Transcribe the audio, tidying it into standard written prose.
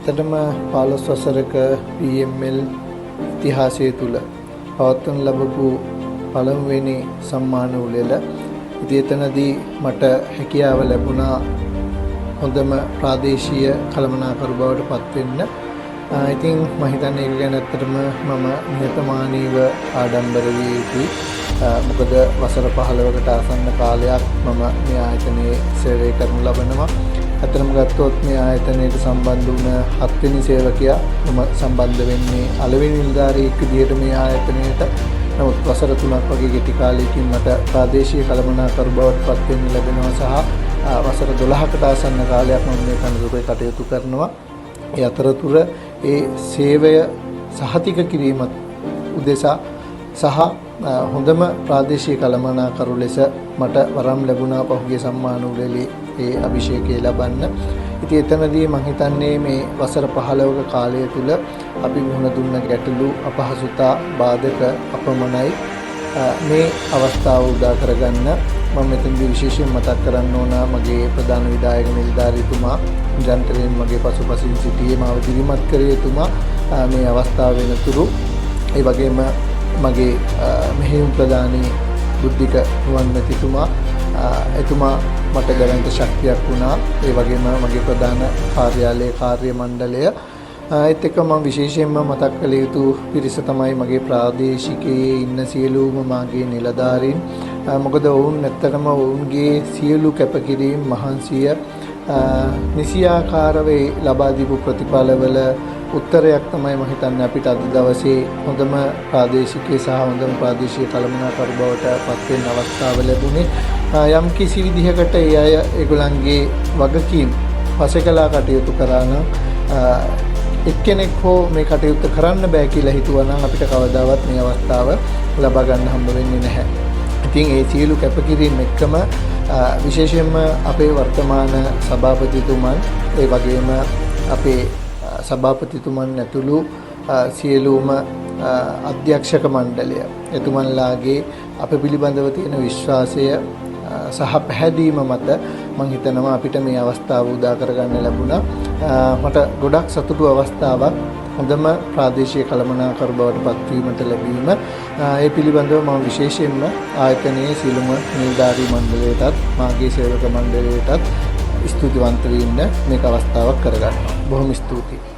ඇත්තටම 15 වසරක PML ඉතිහාසය තුල පවත්වනු ලැබපු පළමුවෙනි සම්මාන උළෙල. ඉතින් එතනදී මට හැකියාව ලැබුණා හොඳම ප්‍රාදේශීය කළමනාකරු බවට පත් වෙන්න. ඉතින් මම හිතන්නේ ඒක ගැන ඇත්තටම මම නිහතමානීව ආඩම්බර විය යුතුයි. මොකද වසර 15කට ආසන්න කාලයක් මම මේ ආයතනයේ සේවය කරනු ලබනවා. අතරම ගත්තොත් මේ ආයතනයට සම්බන්ධ වුණ 7 වෙනි සේවකයා මම සම්බන්ධ වෙන්නේ අලවෙනි නිලධාරියෙක් විදිහට මේ ආයතනයට. නමුත් වසර 3ක් වගේ කෙටි කාලයකින් මට ප්‍රාදේශීය කළමනාකරු බවට පත් වෙන්න ලැබෙනවා සහ වසර 12කට ආසන්න කාලයක් මම මේ කණ්ඩායමේ කටයුතු කරනවා. ඒ අතරතුර ඒ සේවය සහතික කිරීමත් උදෙසා සහ හොඳම ප්‍රාදේශීය කළමනාකරු ලෙස මට වරම් ලැබුණා පහුගිය සම්මාන උළෙලේ ඒ අභිෂේකය ලබන්න. ඉතින් එතනදී මම හිතන්නේ මේ වසර 15ක කාලය තුල අපි මුහුණ දුන්න ගැටලු අපහසුතා බාධක අපමණයි. මේ අවස්ථාව උදා කරගන්න මම මෙතනදී විශේෂයෙන් මතක් කරන්න ඕන මගේ ප්‍රධාන විධායක නිලධාරීතුමා නිරන්තරයෙන් මගේ පසුපසින් සිටියේ මාව දිරිමත් කරේ එතුමා මේ අවස්ථාව වෙනතුරු ඒ වගේම මගේ මෙහෙයුම් ප්‍රධානී බුද්ධික නුවන්මැතිතුමා එතුමා මට දැනට ශක්තියක් වුණා. ඒ වගේම මගේ ප්‍රධාන කාර්යාලයේ කාර්ය මණ්ඩලය ඒත් එක්ක මම විශේෂයෙන්ම මතක් කළ යුතු පිරිස තමයි මගේ ප්‍රාදේශිකයේ ඉන්න සියලුම මාගේ නිලධාරීන්. මොකද ඔවුන් ඇත්තටම ඔවුන්ගේ සියලු කැපකිරීම මහන්සිය නිසියාකාරව ලබා දීපු ප්‍රතිඵලවල උත්තරයක් තමයි මම හිතන්නේ අපිට අද දවසේ හොඳම ප්‍රාදේශිකයේ සහ හොඳම ප්‍රාදේශීය කළමනාකරු බවට පත් වෙන්න අවස්ථාව ලැබුණේ. යම් කිසි විදිහකට ඒ අය ඒගොල්ලන්ගේ වගකීම් පසෙකලා කටයුතු කරා නම් එක්කෙනෙක් හෝ මේ කටයුත්ත කරන්න බෑ කියලා හිතුවා නම් අපිට කවදාවත් මේ අවස්ථාව ලබා ගන්න හම්බ වෙන්නේ නැහැ. ඉතින් ඒ සියලු කැපකිරීම එක්කම විශේෂයෙන්ම අපේ වර්තමාන සභාපතිතුමන් ඒ වගේම අපේ සභාපතිතුමන් ඇතුළු සියලුම අධ්‍යක්ෂක මණ්ඩලය එතුමන්ලාගේ අප පිළිබඳව තියෙන විශ්වාසය සහ පැහැදීම මත මම හිතනවා අපිට මේ අවස්ථාව උදා කරගන්න ලැබුණා. මට ගොඩක් සතුටු අවස්ථාවක් හොඳම ප්‍රාදේශීය කළමනාකරු බවට පත්වීමට ලැබීම. ඒ පිළිබඳව මම විශේෂයෙන්ම ආයතනයේ සියලුම නිලධාරී මණ්ඩලයටත් මාගේ සේවක මණ්ඩලයටත් ස්තුතිවන්ත වෙන්න මේක අවස්ථාවක් කරගන්නවා. බොහොම ස්තුතියි.